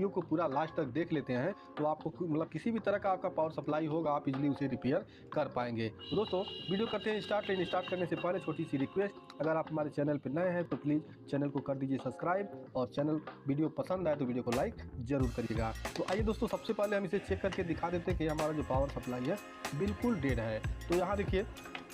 Video को पूरा last तक देख लेते हैं तो आपको मतलब किसी भी तरह का आपका पावर सप्लाई होगा आप इजीली उसे रिपेयर कर पाएंगे। तो दोस्तों वीडियो करते हैं स्टार्ट। लेकिन स्टार्ट करने से पहले छोटी सी रिक्वेस्ट, अगर आप हमारे चैनल पर नए हैं तो प्लीज़ चैनल को कर दीजिए सब्सक्राइब, और चैनल वीडियो पसंद आए तो वीडियो को लाइक जरूर करिएगा। तो आइए दोस्तों, सबसे पहले हम इसे चेक करके दिखा देते हैं कि हमारा जो पावर सप्लाई है बिल्कुल डेड है। तो यहाँ देखिए,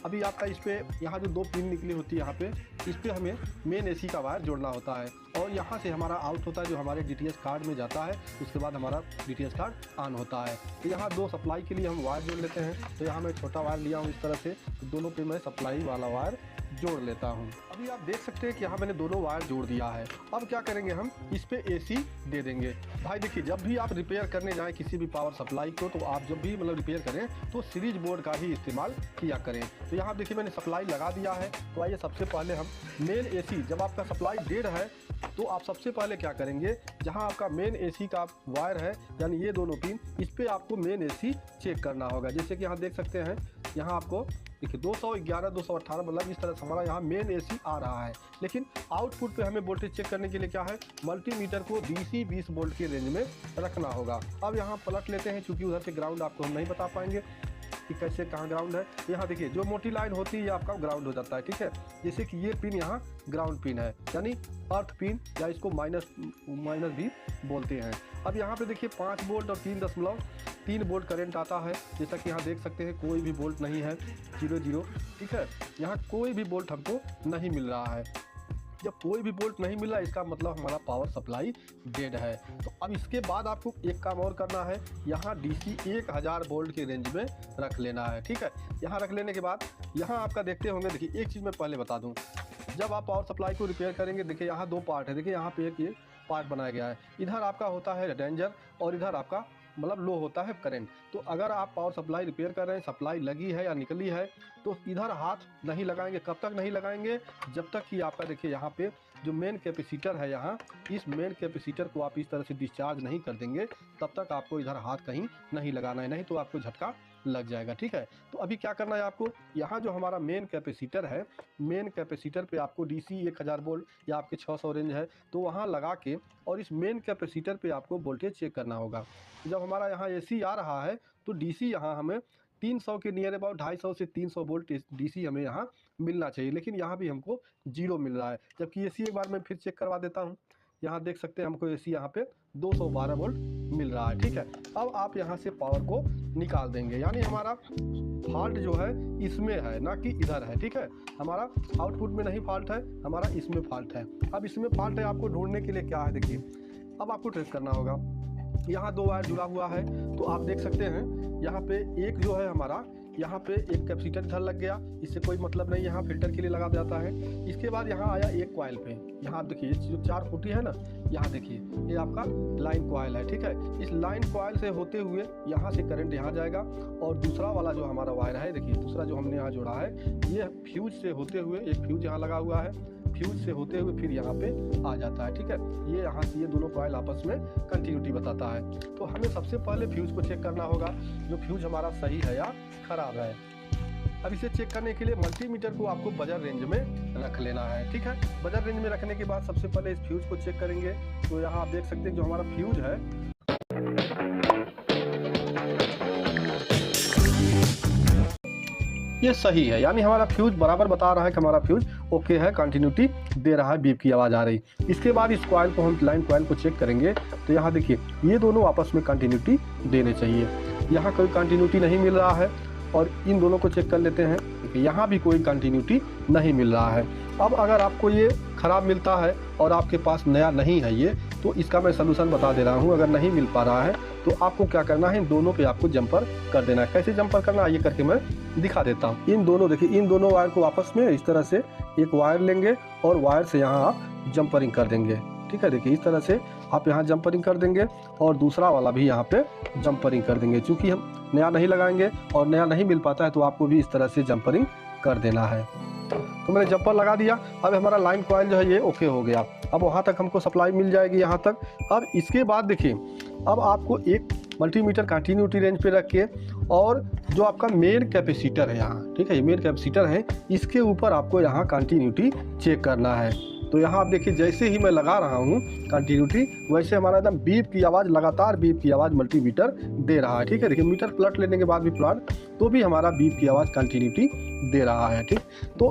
अभी आपका इस पे यहाँ जो 2 पिन निकली होती है, यहाँ पे इस पे हमें मेन एसी का वायर जोड़ना होता है, और यहाँ से हमारा आउट होता है जो हमारे डीटीएच कार्ड में जाता है। उसके बाद हमारा डीटीएच कार्ड ऑन होता है। तो यहाँ 2 सप्लाई के लिए हम वायर जोड़ लेते हैं। तो यहाँ मैं छोटा वायर लिया हूँ इस तरह से, तो दोनों पे मैं सप्लाई वाला वायर जोड़ लेता हूँ। अभी आप देख सकते हैं कि यहाँ मैंने दोनों वायर जोड़ दिया है। अब क्या करेंगे, हम इस पे एसी दे देंगे। भाई देखिए, जब भी आप रिपेयर करने जाएं किसी भी पावर सप्लाई को, तो आप जब भी मतलब रिपेयर करें तो सीरीज बोर्ड का ही इस्तेमाल किया करें। तो यहाँ देखिए मैंने सप्लाई लगा दिया है। तो आइए सबसे पहले हम मेन एसी, जब आपका सप्लाई डेड है तो आप सबसे पहले क्या करेंगे, जहाँ आपका मेन एसी का वायर है यानी ये दोनों पिन, इस पर आपको मेन एसी चेक करना होगा। जैसे कि यहाँ देख सकते हैं, यहाँ आपको देखिए 211 218 मतलब इस तरह से हमारा यहाँ मेन एसी आ रहा है। लेकिन आउटपुट पे हमें वोल्टेज चेक करने के लिए क्या है, मल्टीमीटर को डीसी 20 वोल्ट के रेंज में रखना होगा। अब यहाँ पलट लेते हैं, क्योंकि उधर से ग्राउंड आपको हम नहीं बता पाएंगे कि कैसे कहाँ ग्राउंड है। यहाँ देखिए जो मोटी लाइन होती है ये आपका ग्राउंड हो जाता है, ठीक है। जैसे कि ये पिन यहाँ ग्राउंड पिन है, यानी अर्थ पिन, या इसको माइनस भी बोलते हैं। अब यहाँ पे देखिए 5 वोल्ट और 3.3 वोल्ट करंट आता है। जैसा कि यहाँ देख सकते हैं कोई भी वोल्ट नहीं है, 0 ठीक है। यहाँ कोई भी वोल्ट हमको नहीं मिल रहा है। जब कोई भी वोल्ट नहीं मिला इसका मतलब हमारा पावर सप्लाई डेड है। तो अब इसके बाद आपको एक काम और करना है, यहाँ डीसी 1000 वोल्ट के रेंज में रख लेना है, ठीक है। यहाँ रख लेने के बाद यहाँ आपका देखते होंगे, देखिए एक चीज़ मैं पहले बता दूँ, जब आप पावर सप्लाई को रिपेयर करेंगे, देखिए यहाँ 2 पार्ट है। देखिए यहाँ पे एक ये पार्ट बनाया गया है, इधर आपका होता है डेंजर और इधर आपका मतलब लो होता है करंट। तो अगर आप पावर सप्लाई रिपेयर कर रहे हैं, सप्लाई लगी है या निकली है, तो इधर हाथ नहीं लगाएंगे। कब तक नहीं लगाएंगे, जब तक कि आपका देखिए यहाँ पे जो मेन कैपेसिटर है, यहाँ इस मेन कैपेसिटर को आप इस तरह से डिस्चार्ज नहीं कर देंगे, तब तक आपको इधर हाथ कहीं नहीं लगाना है, नहीं तो आपको झटका लग जाएगा, ठीक है। तो अभी क्या करना है आपको, यहाँ जो हमारा मेन कैपेसिटर है, मेन कैपेसिटर पे आपको डीसी 1000 वोल्ट या आपके 600 रेंज है, तो वहाँ लगा के और इस मेन कैपेसिटर पे आपको वोल्टेज चेक करना होगा। जब हमारा यहाँ एसी आ रहा है तो डीसी यहाँ हमें 300 के नियर अबाउट 250 से 300 वोल्ट डीसी हमें यहाँ मिलना चाहिए, लेकिन यहाँ भी हमको 0 मिल रहा है। जबकि एसी एक बार मैं फिर चेक करवा देता हूँ। यहाँ देख सकते हैं हमको एसी यहाँ पे 212 वोल्ट मिल रहा है, ठीक है। अब आप यहाँ से पावर को निकाल देंगे, यानी हमारा फॉल्ट जो है इसमें है, ना कि इधर है, ठीक है। हमारा आउटपुट में नहीं फॉल्ट है, हमारा इसमें फॉल्ट है। अब इसमें फॉल्ट है, आपको ढूंढने के लिए क्या है, देखिए अब आपको ट्रेस करना होगा। यहाँ 2 वायर जुड़ा हुआ है, तो आप देख सकते हैं यहाँ पे एक जो है हमारा, यहाँ पे एक कैपेसिटर इधर लग गया, इससे कोई मतलब नहीं, यहाँ फिल्टर के लिए लगा जाता है। इसके बाद यहाँ आया एक कॉइल पे, यहाँ देखिए जो 4 फुटी है ना, यहाँ देखिए ये आपका लाइन कॉइल है, ठीक है। इस लाइन कॉइल से होते हुए यहाँ से करंट यहाँ जाएगा, और दूसरा वाला जो हमारा वायर है, देखिए दूसरा जो हमने यहाँ जोड़ा है, ये फ्यूज से होते हुए, एक फ्यूज यहाँ लगा हुआ है, फ्यूज से होते हुए फिर यहाँ पे आ जाता है, ठीक है। ये यहाँ से ये दोनों कॉइल आपस में कंटिन्यूटी बताता है। तो हमें सबसे पहले फ्यूज को चेक करना होगा, जो फ्यूज हमारा सही है या खराब है। अब इसे चेक करने के लिए मल्टीमीटर को आपको बजर रेंज में रख लेना है, ठीक है। बजर रेंज में रखने के बाद सबसे पहले इस फ्यूज को चेक करेंगे। तो यहाँ आप देख सकते हैं जो हमारा फ्यूज है, ये सही है, यानी हमारा फ्यूज बराबर बता रहा है कि हमारा फ्यूज ओके है, कंटिन्यूटी दे रहा है, बीप की आवाज़ आ रही। इसके बाद इस कॉइल को, हम लाइन कॉइल को चेक करेंगे। तो यहाँ देखिए ये दोनों आपस में कंटिन्यूटी देने चाहिए, यहाँ कोई कंटिन्यूटी नहीं मिल रहा है। और इन दोनों को चेक कर लेते हैं, यहाँ भी कोई कंटिन्यूटी नहीं मिल रहा है। अब अगर आपको ये ख़राब मिलता है और आपके पास नया नहीं है ये, तो इसका मैं सलूशन बता दे रहा हूँ। अगर नहीं मिल पा रहा है तो आपको क्या करना है, इन दोनों पे आपको जंपर कर देना है। कैसे जंपर करना है ये करके मैं दिखा देता हूँ। इन दोनों, देखिए इन दोनों वायर को आपस में इस तरह से एक वायर लेंगे और वायर से यहाँ आप जंपरिंग कर देंगे, ठीक है। देखिए इस तरह से आप यहाँ जंपरिंग कर देंगे और दूसरा वाला भी यहाँ पे जंपरिंग कर देंगे। चूँकि हम नया नहीं लगाएंगे और नया नहीं मिल पाता है, तो आपको भी इस तरह से जंपरिंग कर देना है। तो मैंने जंपर लगा दिया। अब हमारा लाइन कॉइल जो है ये ओके हो गया। अब वहाँ तक हमको सप्लाई मिल जाएगी, यहाँ तक। अब इसके बाद देखिए, अब आपको एक मल्टीमीटर कंटिन्यूटी रेंज पे रख के, और जो आपका मेन कैपेसिटर है यहाँ, ठीक है, ये मेन कैपेसिटर है, इसके ऊपर आपको यहाँ कंटिन्यूटी चेक करना है। तो यहाँ आप देखिए जैसे ही मैं लगा रहा हूँ कंटिन्यूटी, वैसे हमारा एकदम बीप की आवाज़, लगातार बीप की आवाज़ मल्टीमीटर दे रहा है। ठीक है, देखिए मीटर पलट लेने के बाद भी प्लांट तो भी हमारा बीप की आवाज़ कंटिन्यूटी दे रहा है। ठीक, तो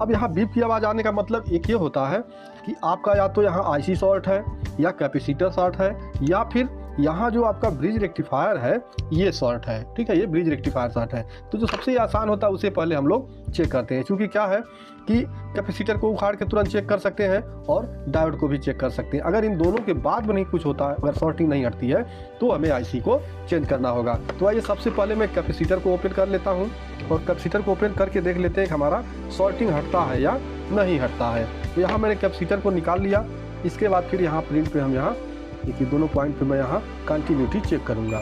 अब यहाँ बीप की आवाज़ आने का मतलब एक ये होता है कि आपका या तो यहाँ आईसी शॉर्ट है, या कैपेसिटर शॉर्ट है, या फिर यहाँ जो आपका ब्रिज रेक्टिफायर है ये शॉर्ट है। ठीक है, ये ब्रिज रेक्टिफायर शॉर्ट है। तो जो सबसे आसान होता है उसे पहले हम लोग चेक करते हैं, क्योंकि क्या है कि कैपेसिटर को उखाड़ के तुरंत चेक कर सकते हैं और डायोड को भी चेक कर सकते हैं। अगर इन दोनों के बाद में नहीं कुछ होता है, अगर शॉर्टिंग नहीं हटती है, तो हमें आईसी को चेंज करना होगा। तो आइए सबसे पहले मैं कैपेसिटर को ओपन कर लेता हूँ और कैपेसिटर को ओपन करके देख लेते हैं कि हमारा शॉर्टिंग हटता है या नहीं हटता है। तो यहाँ मैंने कैपेसिटर को निकाल लिया। इसके बाद फिर यहाँ प्रिंट पे हम यहाँ देखिए दोनों पॉइंट पे मैं यहाँ कंटिन्यूटी चेक करूँगा।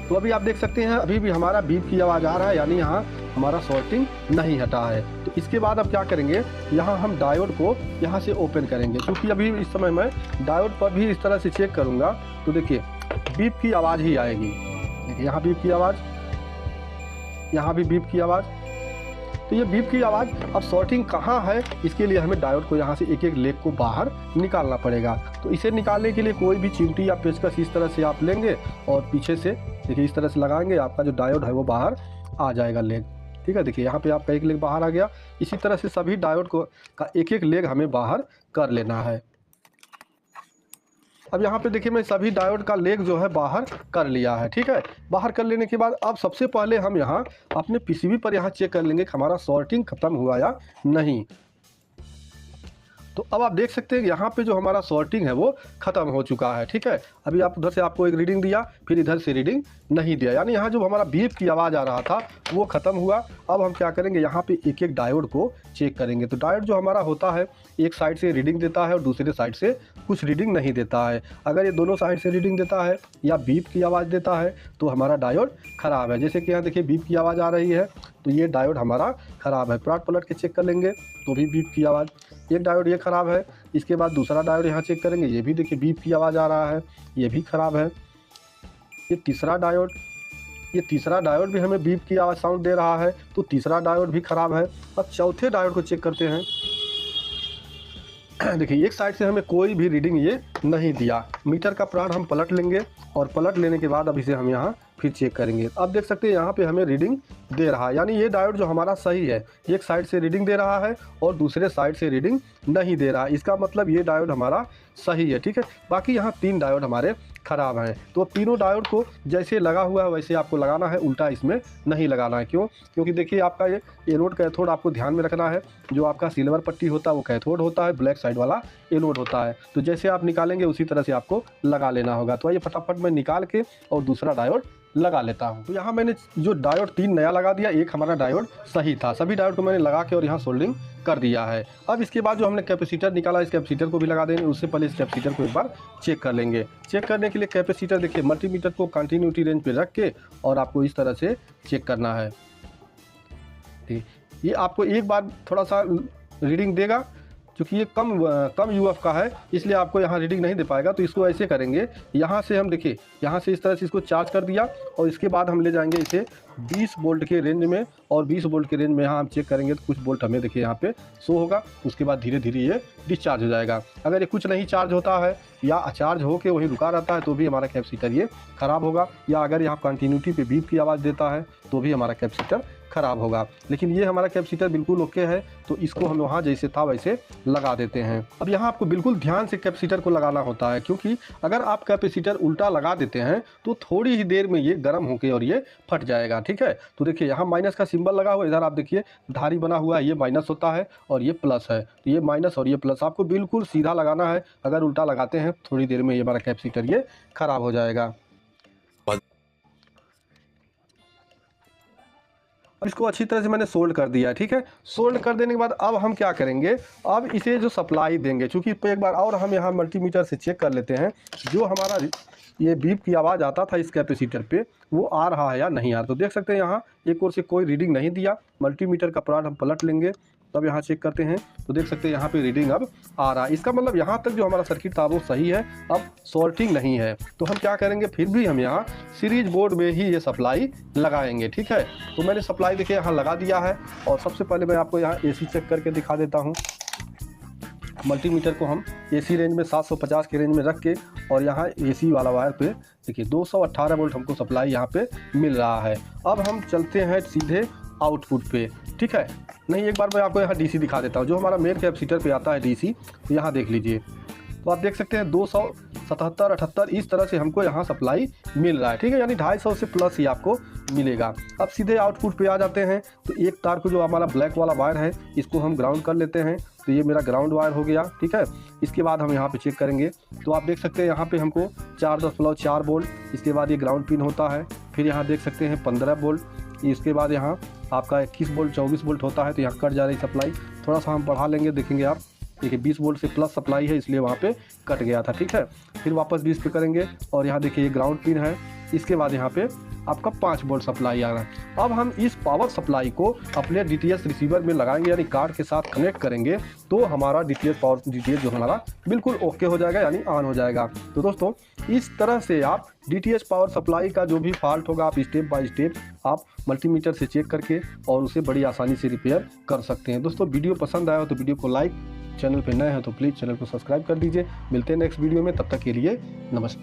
तो अभी आप देख सकते हैं अभी भी हमारा बीप की आवाज़ आ रहा है, यानी यहाँ हमारा शॉर्टिंग नहीं हटा है। तो इसके बाद अब क्या करेंगे, यहाँ हम डायोड को यहाँ से ओपन करेंगे, क्योंकि अभी इस समय मैं डायोड पर भी इस तरह से चेक करूँगा तो देखिए बीप की आवाज़ ही आएगी। देखिए यहाँ बीप की आवाज़, यहाँ भी बीप की आवाज़। तो ये बीप की आवाज़, अब शॉर्टिंग कहाँ है इसके लिए हमें डायोड को यहाँ से एक एक लेग को बाहर निकालना पड़ेगा। तो इसे निकालने के लिए कोई भी चिमटी या पेचकस इस तरह से आप लेंगे और पीछे से देखिए इस तरह से लगाएंगे, आपका जो डायोड है वो बाहर आ जाएगा लेग। ठीक है, देखिए यहाँ पे आपका एक लेग बाहर आ गया। इसी तरह से सभी डायोड को का एक एक लेग हमें बाहर कर लेना है। अब यहाँ पे देखिए मैं सभी डायोड का लेग जो है बाहर कर लिया है। ठीक है, बाहर कर लेने के बाद अब सबसे पहले हम यहाँ अपने पीसीबी पर यहाँ चेक कर लेंगे कि हमारा शॉर्टिंग खत्म हुआ या नहीं। तो अब आप देख सकते हैं यहाँ पे जो हमारा शॉर्टिंग है वो ख़त्म हो चुका है। ठीक है, अभी आप उधर से आपको एक रीडिंग दिया, फिर इधर से रीडिंग नहीं दिया, यानी यहाँ जो हमारा बीप की आवाज़ आ रहा था वो ख़त्म हुआ। अब हम क्या करेंगे, यहाँ पे एक एक डायोड को चेक करेंगे। तो डायोड जो हमारा होता है एक साइड से रीडिंग देता है और दूसरे साइड से कुछ रीडिंग नहीं देता है। अगर ये दोनों साइड से रीडिंग देता है या बीप की आवाज़ देता है तो हमारा डायोड ख़राब है। जैसे कि यहाँ देखिए बीप की आवाज़ आ रही है, तो ये डायोड हमारा ख़राब है। प्लॉट पलट के चेक कर लेंगे तो भी बीप की आवाज़, एक डायोड ये ख़राब है। इसके बाद दूसरा डायोड यहाँ चेक करेंगे, ये भी देखिए बीप की आवाज़ आ रहा है, ये भी ख़राब है। ये तीसरा डायोड भी हमें बीप की आवाज़ साउंड दे रहा है, तो तीसरा डायोड भी ख़राब है। अब चौथे डायोड को चेक करते हैं। देखिए एक साइड से हमें कोई भी रीडिंग ये नहीं दिया। मीटर का प्लॉट हम पलट लेंगे और पलट लेने के बाद अब इसे हम यहाँ फिर चेक करेंगे। अब देख सकते हैं यहाँ पे हमें रीडिंग दे रहा है, यानी ये डायोड जो हमारा सही है, एक साइड से रीडिंग दे रहा है और दूसरे साइड से रीडिंग नहीं दे रहा है। इसका मतलब ये डायोड हमारा सही है। ठीक है, बाकी यहाँ 3 डायोड हमारे ख़राब हैं। तो तीनों डायोड को जैसे लगा हुआ है वैसे आपको लगाना है, उल्टा इसमें नहीं लगाना है। क्यों? क्योंकि देखिए आपका ये एनोड कैथोड आपको ध्यान में रखना है। जो आपका सिल्वर पट्टी होता है वो कैथोड होता है, ब्लैक साइड वाला एनोड होता है। तो जैसे आप निकालेंगे उसी तरह से आपको लगा लेना होगा। तो ये फटाफट मैं निकाल के और दूसरा डायोड लगा लेता हूँ। तो यहाँ मैंने जो डायोड 3 नया लगा दिया, एक हमारा डायोड सही था। सभी डायोड को मैंने लगा के और यहाँ सोल्डरिंग कर दिया है। अब इसके बाद जो हमने कैपेसिटर निकाला, इस कैपेसिटर को भी लगा देंगे। उससे पहले इस कैपेसिटर को एक बार चेक कर लेंगे। चेक करने के लिए कैपेसिटर देखिए मल्टीमीटर को कंटिन्यूटी रेंज पे रख के और आपको इस तरह से चेक करना है। ठीक, ये आपको एक बार थोड़ा सा रीडिंग देगा, क्योंकि ये कम यूएफ का है इसलिए आपको यहाँ रीडिंग नहीं दे पाएगा। तो इसको ऐसे करेंगे, यहाँ से हम देखिए यहाँ से इस तरह से इसको चार्ज कर दिया और इसके बाद हम ले जाएंगे इसे 20 वोल्ट के रेंज में, और 20 वोल्ट के रेंज में यहाँ हम चेक करेंगे तो कुछ वोल्ट हमें देखिए यहाँ पे शो होगा। उसके बाद धीरे धीरे ये डिस्चार्ज हो जाएगा। अगर ये कुछ नहीं चार्ज होता है या चार्ज होकर वहीं रुका रहता है तो भी हमारा कैपेसिटर ये ख़राब होगा, या अगर यहाँ कंटिन्यूटी पे बीप की आवाज़ देता है तो भी हमारा कैपेसिटर ख़राब होगा। लेकिन ये हमारा कैपेसिटर बिल्कुल ओके है, तो इसको हम वहाँ जैसे था वैसे लगा देते हैं। अब यहाँ आपको बिल्कुल ध्यान से कैपेसिटर को लगाना होता है, क्योंकि अगर आप कैपेसिटर उल्टा लगा देते हैं तो थोड़ी ही देर में ये गर्म होके और ये फट जाएगा। ठीक है, तो देखिए यहाँ माइनस का सिंबल लगा हुआ, इधर आप देखिए धारी बना हुआ है, ये माइनस होता है और ये प्लस है। तो ये माइनस और ये प्लस आपको बिल्कुल सीधा लगाना है। अगर उल्टा लगाते हैं थोड़ी देर में ये हमारा कैपेसिटर ये ख़राब हो जाएगा। अब इसको अच्छी तरह से मैंने सोल्ड कर दिया है। ठीक है, सोल्ड कर देने के बाद अब हम क्या करेंगे, अब इसे जो सप्लाई देंगे, चूँकि एक बार और हम यहाँ मल्टीमीटर से चेक कर लेते हैं जो हमारा ये बीप की आवाज़ आता था इस कैपेसिटर पे वो आ रहा है या नहीं आ रहा। तो देख सकते हैं यहाँ एक ओर से कोई रीडिंग नहीं दिया। मल्टीमीटर का प्लॉट हम पलट लेंगे तब यहाँ चेक करते हैं तो देख सकते हैं यहाँ पे रीडिंग अब आ रहा है। इसका मतलब यहाँ तक जो हमारा सर्किट था वो सही है, अब शॉर्टिंग नहीं है। तो हम क्या करेंगे, फिर भी हम यहाँ सीरीज बोर्ड में ही ये सप्लाई लगाएंगे। ठीक है, तो मैंने सप्लाई देखिए यहाँ लगा दिया है और सबसे पहले मैं आपको यहाँ AC चेक करके दिखा देता हूँ। मल्टीमीटर को हम एसी रेंज में 750 के रेंज में रख के और यहाँ एसी वाला वायर पे देखिए 218 वोल्ट हमको सप्लाई यहाँ पे मिल रहा है। अब हम चलते हैं सीधे आउटपुट पे, ठीक है। नहीं, एक बार मैं आपको यहाँ डीसी दिखा देता हूँ। जो हमारा मेन कैपेसिटर पे आता है डीसी, तो यहाँ देख लीजिए, तो आप देख सकते हैं 277, 78 इस तरह से हमको यहाँ सप्लाई मिल रहा है, ठीक है। यानी 250 से प्लस ही आपको मिलेगा। अब सीधे आउटपुट पे आ जाते हैं, तो एक तार को जो हमारा ब्लैक वाला वायर है इसको हम ग्राउंड कर लेते हैं। तो ये मेरा ग्राउंड वायर हो गया, ठीक है। इसके बाद हम यहाँ पे चेक करेंगे, तो आप देख सकते हैं यहाँ पे हमको 4.4 वोल्ट, इसके बाद ये ग्राउंड पिन होता है। फिर यहाँ देख सकते हैं 15 वोल्ट, इसके बाद यहाँ आपका 21 वोल्ट 24 वोल्ट होता है, तो यहाँ कट जा रही सप्लाई। थोड़ा सा हम बढ़ा लेंगे, देखेंगे आप, देखिए 20 वोल्ट से प्लस सप्लाई है, इसलिए वहाँ पे कट गया था, ठीक है। फिर वापस 20 पे करेंगे और यहाँ देखिए ये ग्राउंड पिन है। इसके बाद यहाँ पे आपका 5 वोल्ट सप्लाई आ रहा है। अब हम इस पावर सप्लाई को अपने डीटीएच रिसीवर में लगाएंगे, यानी कार्ड के साथ कनेक्ट करेंगे, तो हमारा डीटीएच जो हमारा बिल्कुल ओके हो जाएगा, यानी ऑन हो जाएगा। तो दोस्तों, इस तरह से आप डीटीएच पावर सप्लाई का जो भी फॉल्ट होगा आप स्टेप बाय स्टेप आप मल्टीमीटर से चेक करके और उसे बड़ी आसानी से रिपेयर कर सकते हैं। दोस्तों, वीडियो पसंद आया हो तो वीडियो को लाइक, चैनल पे नए हैं तो प्लीज़ चैनल को सब्सक्राइब कर दीजिए। मिलते हैं नेक्स्ट वीडियो में, तब तक के लिए नमस्ते।